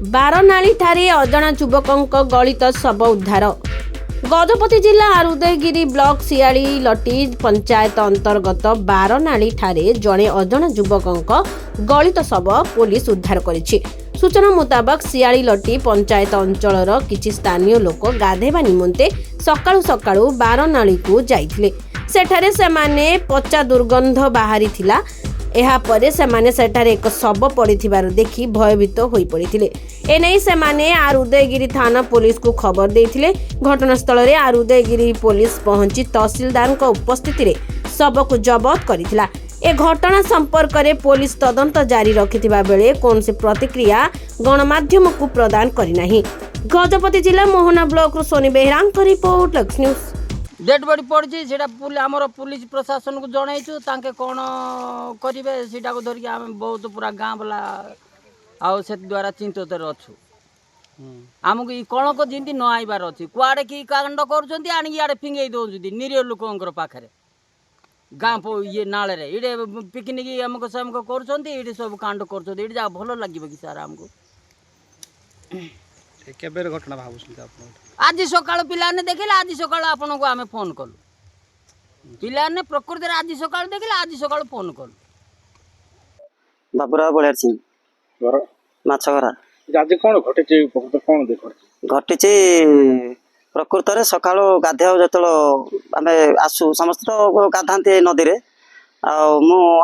बारनाली ठारे अजणा युवकंक गलित शव उद्धार। गजपति जिला उदयगिरी ब्लॉक सियाली लटी पंचायत अंतर्गत बारनाली ठारे जड़े अजणा युवकंक गलित शव पुलिस उद्धार करिछि। सूचना मुताबक सियाली लटी पंचायत अंचलर किछि स्थानीय लोक गाधेबा निमंते सकाळु सकाळु बारनाली को जाइथिले। सेठारे सेमाने पचा दुर्गंध बाहरी थिला। एहापरे सेमाने सेठारे एक शव पड़िथिबार देखि भयभीत होई पड़िथिले। एनै सेमाने उदयगिरी थाना पुलिस को खबर देइथिले। घटनास्थल रे उदयगिरी पुलिस पहुंची तहसीलदार उपस्थिति रे शव को जब्त करिथिला। ए घटना संपर्क में पुलिस तदंत जारी रखिथिबा बेले कोनसे प्रतिक्रिया गणमाध्यम को प्रदान करि नाही। गजपति जिला मोहना ब्लॉक रो सोनी बेहरा रिपोर्ट लक्ष्य न्यूज। डेड बॉडी पड़ी से आमर पुलिस प्रशासन को जनईचु तांके कौन करेंगे सीटा को धरिक आम बहुत पूरा गाँ वाला आउ से द्वारा चिंतित अच्छु। आमको ये कण को जमी न आइबार अच्छी कुआड़े कि कांड कर फिंगे दौरान निरीह लोक पाखे गाँ ये नाल ये पिकनिक आमको सेमको कर सब कांड कर भल लगे कि सार आमको घटना भाव आज सकाल पिलाने देखिले आज सकाल आपन को आमे फोन कलु पिलाने प्रकृति आज सकाल देखिले आज सकाल फोन कलु। बाबुराव बलियार सिंह माछघरा आज कौन घटी कौन घटी प्रकृत में सका गाधे जो आम आसु समस्त तो गाधाती नदी में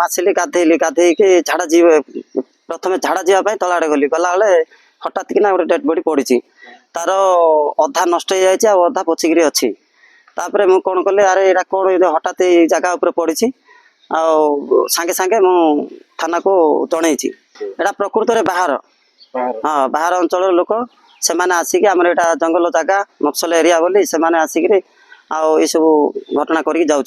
आसिली गाधेली गाधे झाड़ा जी प्रथम झाड़ा जावाई तल आड़े गली गला बेले हठात किना गोटे डेड बॉडी पड़ी तार अधा नष्ट हो जाए अधा पचिकी अच्छी तापर मुझे कौन कली अरे यहाँ कौन हठात जगह उपर पड़ी सांगे सांगे मु थाना को जनई एटा प्रकृत में बाहर हाँ बाहर अंचल लोक से आसिक आम यहाँ जंगल जगह मफसल एरिया बोली से आसिक सब घटना करके जाऊँ।